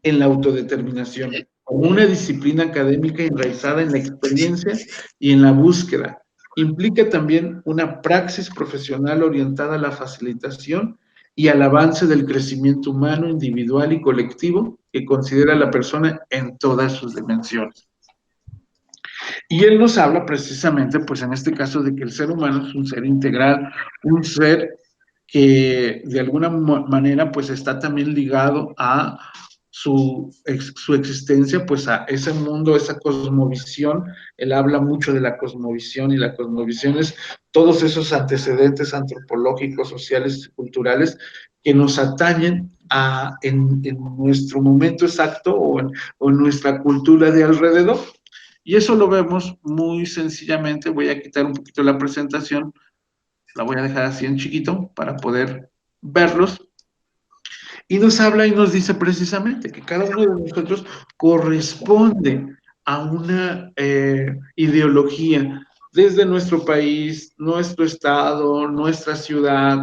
en la autodeterminación, como una disciplina académica enraizada en la experiencia y en la búsqueda. Implica también una praxis profesional orientada a la facilitación y al avance del crecimiento humano, individual y colectivo que considera a la persona en todas sus dimensiones. Y él nos habla precisamente, pues en este caso, de que el ser humano es un ser integral, un ser que de alguna manera pues está también ligado a su existencia, pues a ese mundo, esa cosmovisión. Él habla mucho de la cosmovisión, y la cosmovisión es todos esos antecedentes antropológicos, sociales y culturales que nos atañen en nuestro momento exacto o en nuestra cultura de alrededor. Y eso lo vemos muy sencillamente. Voy a quitar un poquito la presentación, la voy a dejar así en chiquito para poder verlos. Y nos habla y nos dice precisamente que cada uno de nosotros corresponde a una ideología desde nuestro país, nuestro estado, nuestra ciudad,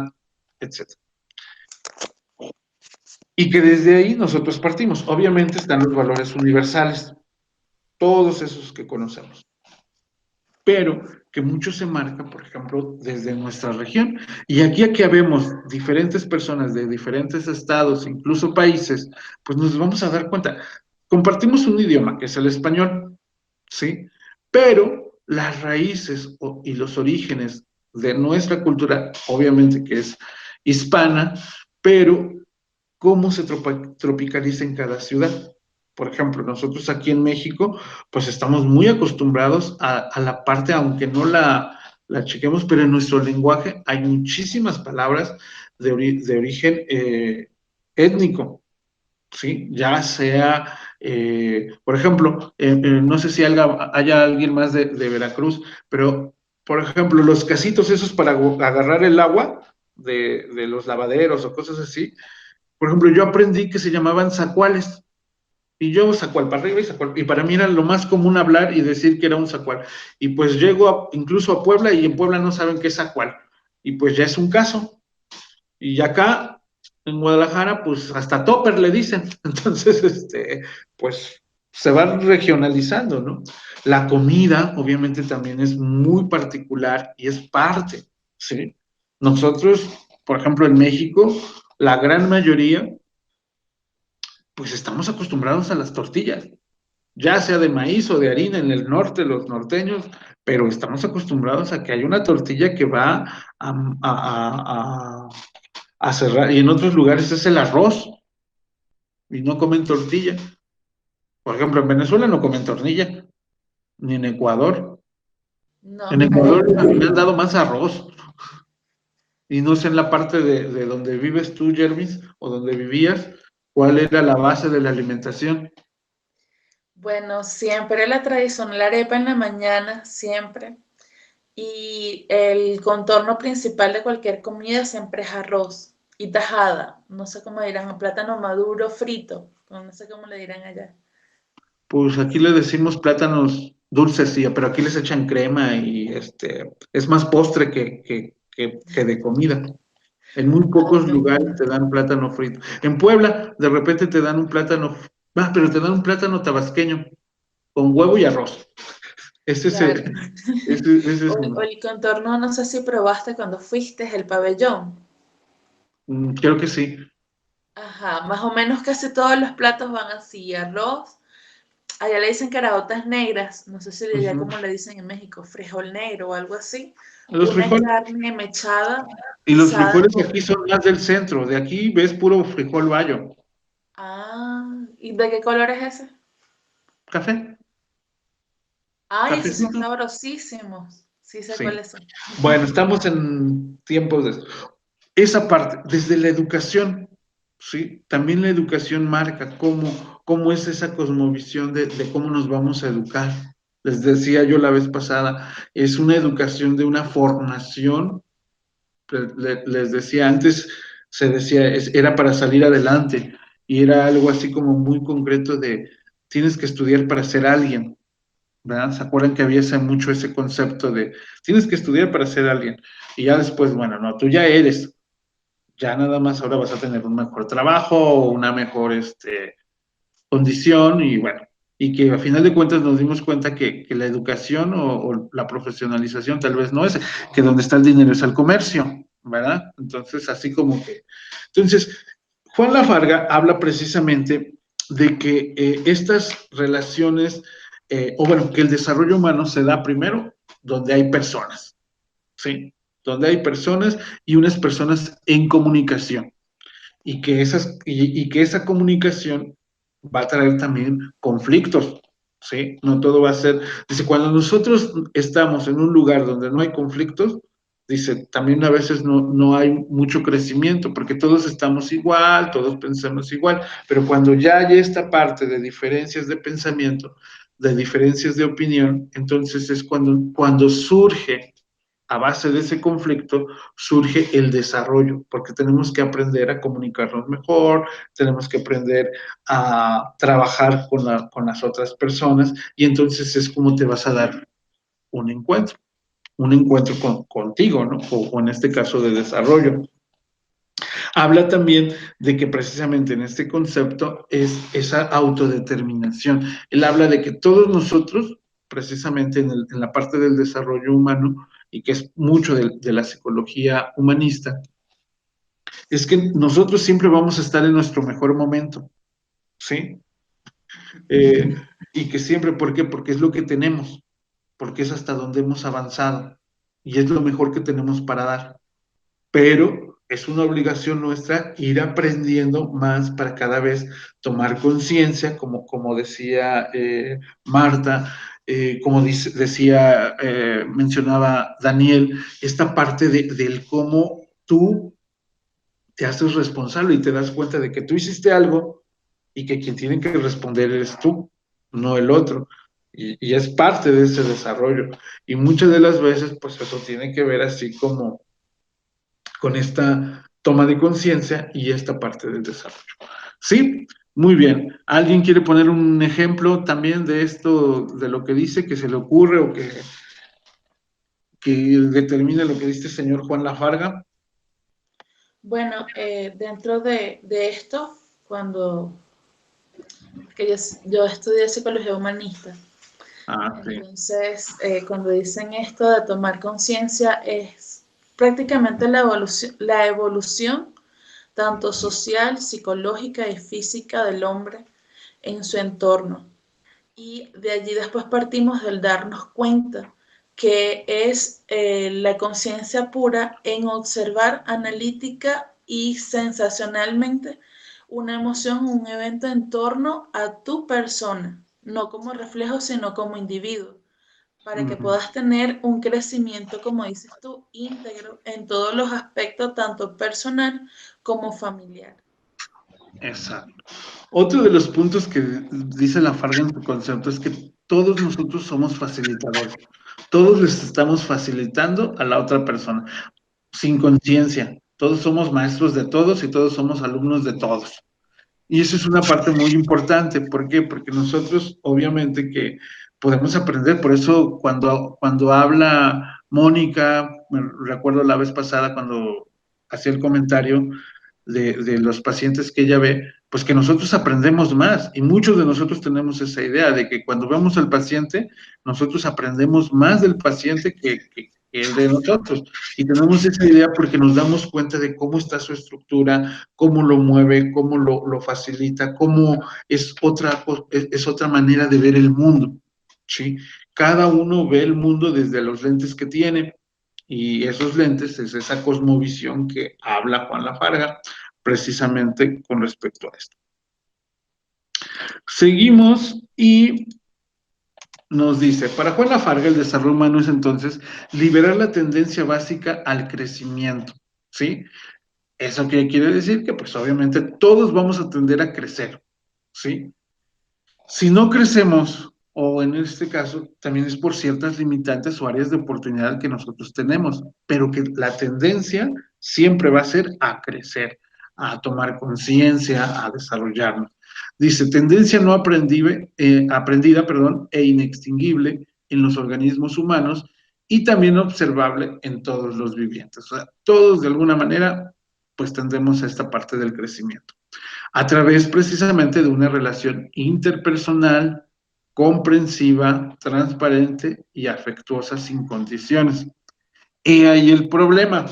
etc. Y que desde ahí nosotros partimos. Obviamente están los valores universales, todos esos que conocemos, pero que mucho se marca, por ejemplo, desde nuestra región. Y aquí vemos diferentes personas de diferentes estados, incluso países, pues nos vamos a dar cuenta, compartimos un idioma, que es el español, ¿sí? Pero las raíces y los orígenes de nuestra cultura, obviamente que es hispana, pero cómo se tropicaliza en cada ciudad. Por ejemplo, nosotros aquí en México, pues estamos muy acostumbrados a la parte, aunque no la chequemos, pero en nuestro lenguaje hay muchísimas palabras de origen étnico, ¿sí? Ya sea, por ejemplo, no sé si haya alguien más de Veracruz, pero, por ejemplo, los casitos esos para agarrar el agua de los lavaderos o cosas así, por ejemplo, yo aprendí que se llamaban zacuales. Y yo zacual para arriba y zacual. Y para mí era lo más común hablar y decir que era un zacual. Y pues llego incluso a Puebla y en Puebla no saben qué es zacual. Y pues ya es un caso. Y acá, en Guadalajara, pues hasta topper le dicen. Entonces, pues se van regionalizando, ¿no? La comida, obviamente, también es muy particular y es parte, ¿sí? Nosotros, por ejemplo, en México, la gran mayoría, pues estamos acostumbrados a las tortillas, ya sea de maíz o de harina en el norte, los norteños, pero estamos acostumbrados a que hay una tortilla que va a cerrar, y en otros lugares es el arroz, y no comen tortilla. Por ejemplo, en Venezuela no comen tortilla, ni en Ecuador. No, En Ecuador me han dado más arroz. Y no sé en la parte de donde vives tú, Jermis, o donde vivías, ¿cuál era la base de la alimentación? bueno, siempre la tradicional arepa en la mañana, siempre. Y el contorno principal de cualquier comida siempre es arroz y tajada. No sé cómo dirán, plátano maduro frito. No sé cómo le dirán allá. Pues aquí le decimos plátanos dulces, sí, pero aquí les echan crema y es más postre que de comida. En muy pocos lugares te dan plátano frito. En Puebla, de repente te dan un plátano, pero te dan un plátano tabasqueño con huevo y arroz. Ese Claro. es O el contorno, no sé si probaste cuando fuiste, el pabellón. creo que sí. Ajá, más o menos casi todos los platos van así, arroz. Allá le dicen caraotas negras, no sé si le diría como le dicen en México, frijol negro o algo así. Los Una frijoles, carne mechada, y los guisada frijoles con- aquí son más del centro, de aquí ves puro frijol bayo. Ah, ¿y de qué color es ese? Café. Ay, esos son Cafecito. sabrosísimos. Sí sé Sí. cuáles son. Bueno, estamos en tiempos de esa parte, desde la educación, ¿sí? También la educación marca cómo es esa cosmovisión de cómo nos vamos a educar. Les decía yo la vez pasada, es una educación de una formación, les decía antes, se decía, era para salir adelante, y era algo así como muy concreto de, tienes que estudiar para ser alguien, ¿verdad? ¿Se acuerdan que había mucho ese concepto de, tienes que estudiar para ser alguien? Y ya después, bueno, no, tú ya eres, ya nada más ahora vas a tener un mejor trabajo, una mejor condición y bueno, y que a final de cuentas nos dimos cuenta que la educación o la profesionalización tal vez no es, que donde está el dinero es el comercio, ¿verdad? Entonces, así como que... Entonces, Juan Lafarga habla precisamente de que estas relaciones, o bueno, que el desarrollo humano se da primero donde hay personas, ¿sí? Donde hay personas y unas personas en comunicación. Y que esa comunicación va a traer también conflictos, ¿sí? No todo va a ser... Dice, cuando nosotros estamos en un lugar donde no hay conflictos, dice, también a veces no hay mucho crecimiento, porque todos estamos igual, todos pensamos igual, pero cuando ya hay esta parte de diferencias de pensamiento, de diferencias de opinión, entonces es cuando surge, a base de ese conflicto, surge el desarrollo, porque tenemos que aprender a comunicarnos mejor, tenemos que aprender a trabajar con las otras personas, y entonces es como te vas a dar un encuentro contigo, ¿no? O en este caso de desarrollo. Habla también de que precisamente en este concepto es esa autodeterminación. Él habla de que todos nosotros, precisamente en la parte del desarrollo humano, y que es mucho de la psicología humanista, es que nosotros siempre vamos a estar en nuestro mejor momento, ¿sí? Y que siempre, ¿por qué? Porque es lo que tenemos, porque es hasta donde hemos avanzado, y es lo mejor que tenemos para dar. Pero es una obligación nuestra ir aprendiendo más para cada vez tomar conciencia, como decía Marta, como mencionaba Daniel, esta parte del cómo tú te haces responsable y te das cuenta de que tú hiciste algo y que quien tiene que responder eres tú, no el otro. Y es parte de ese desarrollo. Y muchas de las veces, pues eso tiene que ver así como con esta toma de conciencia y esta parte del desarrollo. ¿Sí? Muy bien. ¿Alguien quiere poner un ejemplo también de esto, de lo que dice, que se le ocurre o que determine lo que dice el señor Juan Lafarga? Bueno, dentro de esto, porque yo estudié psicología humanista, sí. Entonces, cuando dicen esto de tomar conciencia, es prácticamente la evolución tanto social, psicológica y física del hombre en su entorno. Y de allí después partimos del darnos cuenta que es la conciencia pura en observar analítica y sensacionalmente una emoción, un evento en torno a tu persona, no como reflejo, sino como individuo, para que puedas tener un crecimiento, como dices tú, íntegro en todos los aspectos, tanto personal como familiar. Exacto. Otro de los puntos que dice Lafarga en su concepto es que todos nosotros somos facilitadores. Todos les estamos facilitando a la otra persona, sin conciencia. Todos somos maestros de todos y todos somos alumnos de todos. Y eso es una parte muy importante. ¿Por qué? Porque nosotros, obviamente, que podemos aprender. Por eso, cuando habla Mónica, me recuerdo la vez pasada cuando hacía el comentario de los pacientes que ella ve, pues que nosotros aprendemos más. Y muchos de nosotros tenemos esa idea de que cuando vemos al paciente, nosotros aprendemos más del paciente que el de nosotros. Y tenemos esa idea porque nos damos cuenta de cómo está su estructura, cómo lo mueve, cómo lo facilita, cómo es otra manera de ver el mundo, ¿sí? Cada uno ve el mundo desde los lentes que tiene, y esos lentes es esa cosmovisión que habla Juan Lafarga precisamente con respecto a esto. Seguimos y nos dice, para Juan Lafarga el desarrollo humano es entonces liberar la tendencia básica al crecimiento, ¿sí? ¿Eso qué quiere decir? Que pues obviamente todos vamos a tender a crecer, ¿sí? Si no crecemos, o en este caso también es por ciertas limitantes o áreas de oportunidad que nosotros tenemos, pero que la tendencia siempre va a ser a crecer, a tomar conciencia, a desarrollarnos. Dice, tendencia no aprendida, e inextinguible en los organismos humanos y también observable en todos los vivientes. O sea, todos de alguna manera pues tendemos a esta parte del crecimiento, a través precisamente de una relación interpersonal, comprensiva, transparente y afectuosa sin condiciones. Y ahí el problema,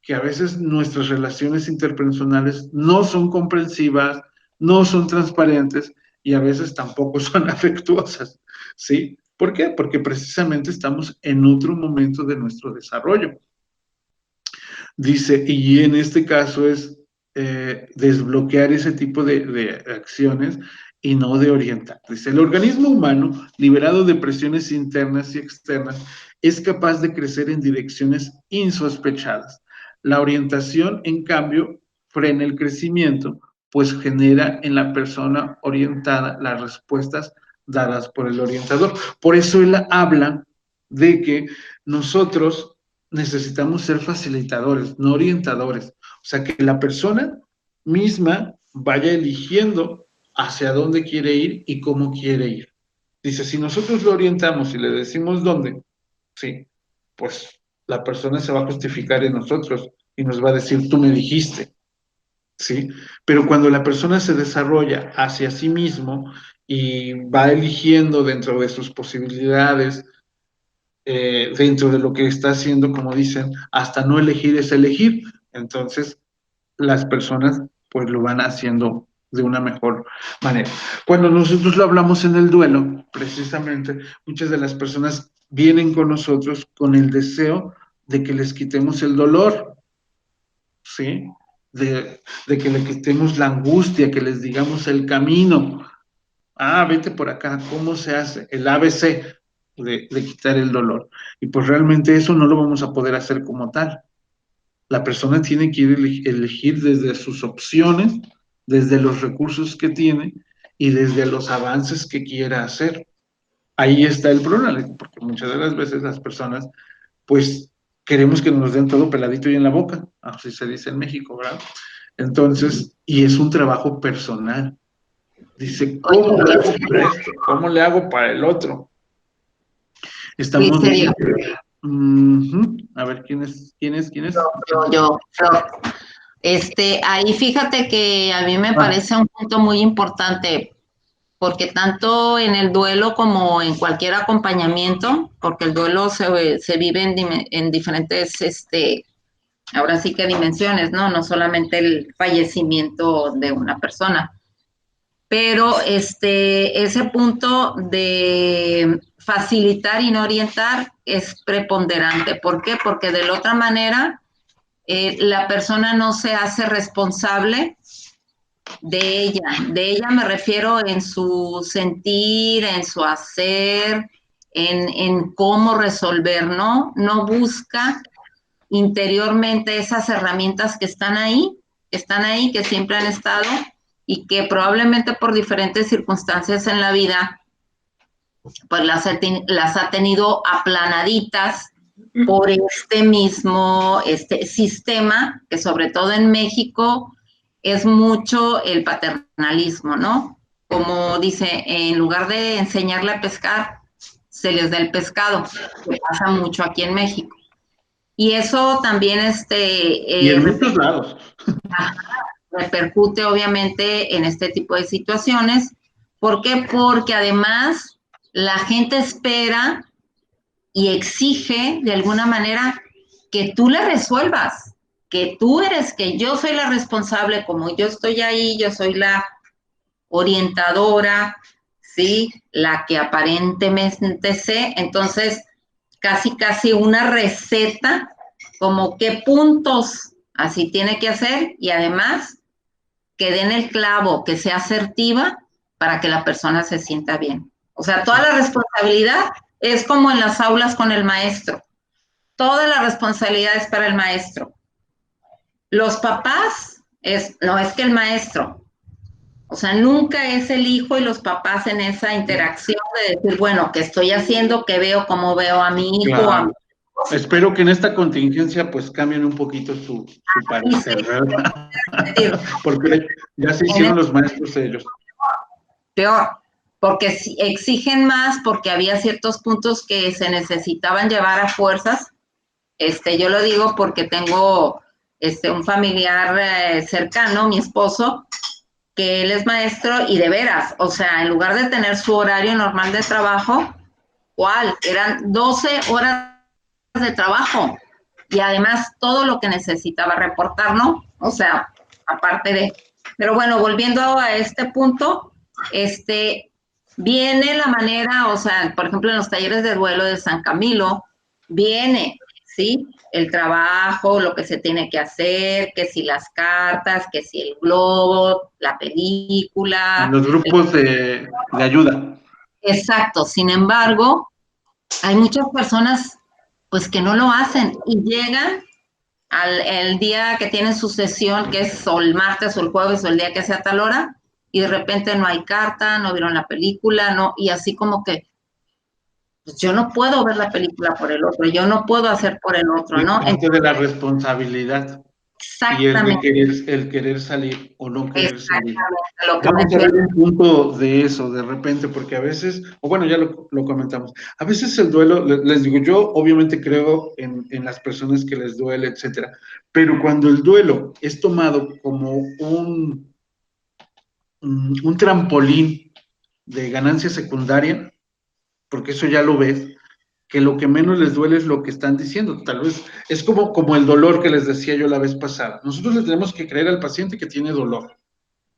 que a veces nuestras relaciones interpersonales no son comprensivas, no son transparentes y a veces tampoco son afectuosas, ¿sí? ¿Por qué? Porque precisamente estamos en otro momento de nuestro desarrollo. Dice, y en este caso es desbloquear ese tipo de acciones y no de orientar. Dice, el organismo humano, liberado de presiones internas y externas, es capaz de crecer en direcciones insospechadas. La orientación, en cambio, frena el crecimiento, pues genera en la persona orientada las respuestas dadas por el orientador. Por eso él habla de que nosotros necesitamos ser facilitadores, no orientadores. O sea, que la persona misma vaya eligiendo hacia dónde quiere ir y cómo quiere ir. Dice, si nosotros lo orientamos y le decimos dónde, sí, pues la persona se va a justificar en nosotros y nos va a decir, tú me dijiste, ¿sí? Pero cuando la persona se desarrolla hacia sí mismo y va eligiendo dentro de sus posibilidades, dentro de lo que está haciendo, como dicen, hasta no elegir es elegir, entonces las personas pues lo van haciendo de una mejor manera. Cuando nosotros lo hablamos en el duelo, precisamente, muchas de las personas vienen con nosotros con el deseo de que les quitemos el dolor, ¿sí? De que le quitemos la angustia, que les digamos el camino. Ah, vete por acá, ¿cómo se hace? El ABC de quitar el dolor. Y pues realmente eso no lo vamos a poder hacer como tal. La persona tiene que elegir desde sus opciones, desde los recursos que tiene y desde los avances que quiera hacer. Ahí está el problema, porque muchas de las veces las personas, pues, queremos que nos den todo peladito y en la boca, así se dice en México, ¿verdad? Entonces, y es un trabajo personal. Dice, ¿cómo le hago para esto? ¿Cómo le hago para el otro? Estamos... A ver, ¿quién es? Yo, Flor. Ahí fíjate que a mí me parece un punto muy importante, porque tanto en el duelo como en cualquier acompañamiento, porque el duelo se vive en diferentes, ahora sí que dimensiones, ¿no? No solamente el fallecimiento de una persona, pero ese punto de facilitar y no orientar es preponderante. ¿Por qué? Porque de la otra manera la persona no se hace responsable de ella. De ella me refiero en su sentir, en su hacer, en cómo resolver, ¿no? No busca interiormente esas herramientas que están ahí, que siempre han estado y que probablemente por diferentes circunstancias en la vida, pues las ha tenido aplanaditas por este mismo sistema, que sobre todo en México es mucho el paternalismo, ¿no? Como dice, en lugar de enseñarle a pescar, se les da el pescado, que pasa mucho aquí en México. Y eso también y en muchos lados. Repercute obviamente en este tipo de situaciones. ¿Por qué? Porque además la gente espera y exige de alguna manera que tú le resuelvas, que yo soy la responsable, como yo estoy ahí, yo soy la orientadora, ¿sí? La que aparentemente sé, entonces casi una receta, como qué puntos así tiene que hacer y además que den el clavo, que sea asertiva para que la persona se sienta bien. O sea, toda la responsabilidad es como en las aulas con el maestro. Toda la responsabilidad es para el maestro. Los papás, no es que el maestro. O sea, nunca es el hijo y los papás en esa interacción de decir, bueno, ¿qué estoy haciendo? ¿Qué veo? ¿Cómo veo a mi hijo? Claro. A mi... Espero que en esta contingencia pues cambien un poquito su parecer, ¿verdad? Porque ya se hicieron los maestros ellos. Peor, porque exigen más, porque había ciertos puntos que se necesitaban llevar a fuerzas. Yo lo digo porque tengo un familiar cercano, mi esposo, que él es maestro y de veras, o sea, en lugar de tener su horario normal de trabajo, ¿cuál? Eran 12 horas de trabajo y además todo lo que necesitaba reportar, ¿no? O sea, aparte de... Pero bueno, volviendo a este punto, viene la manera, o sea, por ejemplo, en los talleres de duelo de San Camilo, viene, ¿sí? El trabajo, lo que se tiene que hacer, que si las cartas, que si el globo, la película. Los grupos de ayuda. Exacto, sin embargo, hay muchas personas pues que no lo hacen y llegan el día que tienen su sesión, que es o el martes o el jueves o el día que sea tal hora, y de repente no hay carta, no vieron la película, no, y así como que pues yo no puedo ver la película por el otro, yo no puedo hacer por el otro, ¿no? Es parte de la responsabilidad. Y Exactamente. el querer salir o no querer salir. Exactamente, lo que Vamos a ver mencioné. un punto de eso, de repente, porque a veces, o bueno, ya lo comentamos, a veces el duelo, les digo, yo obviamente creo en las personas que les duele, etcétera, pero cuando el duelo es tomado como un trampolín de ganancia secundaria, porque eso ya lo ves, que lo que menos les duele es lo que están diciendo. Tal vez es como el dolor que les decía yo la vez pasada. Nosotros le tenemos que creer al paciente que tiene dolor,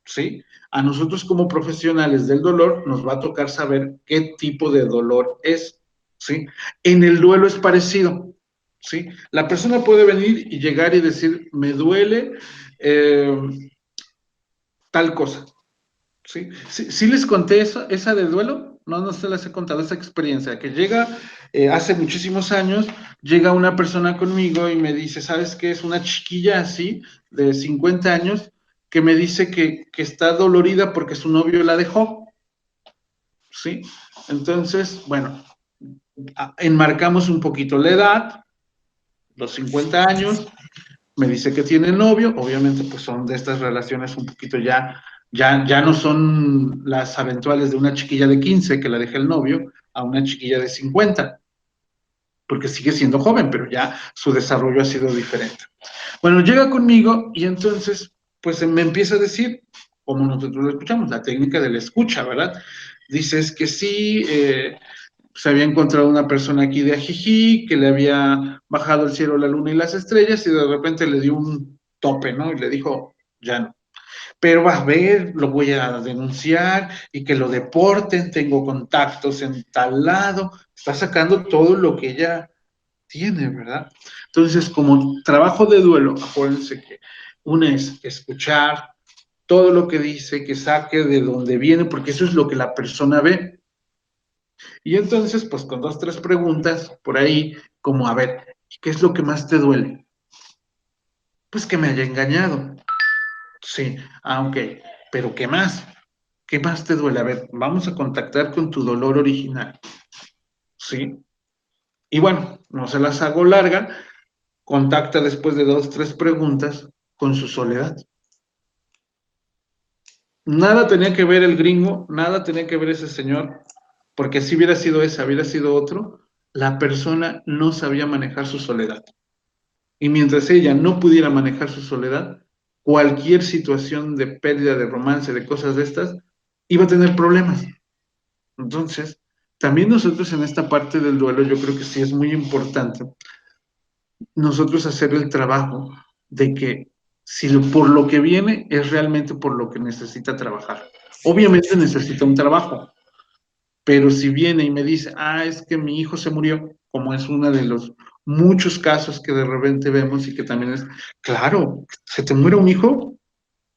¿sí? A nosotros como profesionales del dolor nos va a tocar saber qué tipo de dolor es, ¿sí? En el duelo es parecido, ¿sí? La persona puede venir y llegar y decir, me duele tal cosa, ¿sí? ¿Sí les conté esa de duelo? No se les he contado esa experiencia, que llega hace muchísimos años, llega una persona conmigo y me dice, ¿sabes qué? Es una chiquilla así, de 50 años, que me dice que está dolorida porque su novio la dejó, ¿sí? Entonces, bueno, enmarcamos un poquito la edad, los 50 años, me dice que tiene novio, obviamente pues son de estas relaciones un poquito ya no son las eventuales de una chiquilla de 15 que la deja el novio a una chiquilla de 50, porque sigue siendo joven, pero ya su desarrollo ha sido diferente. Bueno, llega conmigo y entonces pues me empieza a decir, como nosotros lo escuchamos, la técnica de la escucha, ¿verdad? Dices que sí, se había encontrado una persona aquí de Ajijí, que le había bajado el cielo, la luna y las estrellas, y de repente le dio un tope, ¿no? Y le dijo, ya no. Pero vas a ver, lo voy a denunciar y que lo deporten, tengo contactos en tal lado, está sacando todo lo que ella tiene, ¿verdad? Entonces, como trabajo de duelo, acuérdense que una es escuchar todo lo que dice, que saque de dónde viene, porque eso es lo que la persona ve. Y entonces, pues con 2, 3 preguntas por ahí, como a ver, ¿qué es lo que más te duele? Pues que me haya engañado. Sí, ok, pero ¿qué más? ¿Qué más te duele? A ver, vamos a contactar con tu dolor original. Sí. Y bueno, no se las hago larga, contacta después de 2, 3 preguntas con su soledad. Nada tenía que ver el gringo, nada tenía que ver ese señor, porque si hubiera sido esa, hubiera sido otro, la persona no sabía manejar su soledad. Y mientras ella no pudiera manejar su soledad, cualquier situación de pérdida, de romance, de cosas de estas, iba a tener problemas. Entonces, también nosotros en esta parte del duelo, yo creo que sí es muy importante nosotros hacer el trabajo de que si por lo que viene es realmente por lo que necesita trabajar. Obviamente necesita un trabajo, pero si viene y me dice, es que mi hijo se murió, como es uno de los muchos casos que de repente vemos y que también es, claro, se te muere un hijo,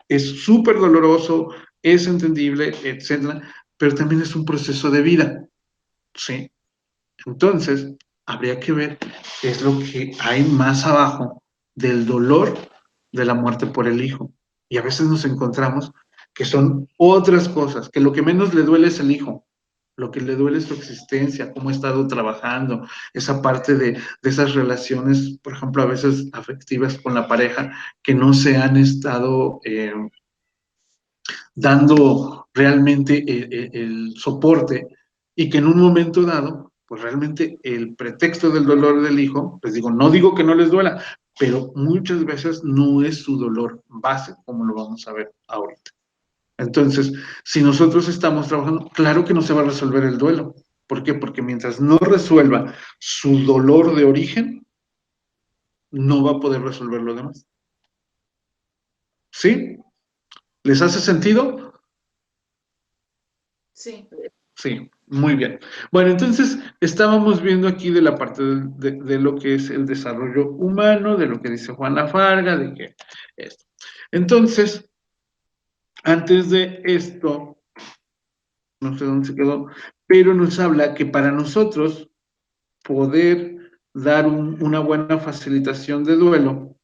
es súper doloroso, es entendible, etcétera, pero también es un proceso de vida, ¿sí? Entonces, habría que ver qué es lo que hay más abajo del dolor de la muerte por el hijo. Y a veces nos encontramos que son otras cosas, que lo que menos le duele es el hijo, lo que le duele es su existencia, cómo ha estado trabajando, esa parte de esas relaciones, por ejemplo, a veces afectivas con la pareja, que no se han estado dando realmente el soporte y que en un momento dado, pues realmente el pretexto del dolor del hijo, les digo, no digo que no les duela, pero muchas veces no es su dolor base, como lo vamos a ver ahorita. Entonces, si nosotros estamos trabajando, claro que no se va a resolver el duelo. ¿Por qué? Porque mientras no resuelva su dolor de origen, no va a poder resolver lo demás. ¿Sí? ¿Les hace sentido? Sí. Sí, muy bien. Bueno, entonces estábamos viendo aquí de la parte de lo que es el desarrollo humano, de lo que dice Juan Lafarga, de que esto. Entonces, antes de esto, no sé dónde se quedó, pero nos habla que para nosotros poder dar una buena facilitación de duelo,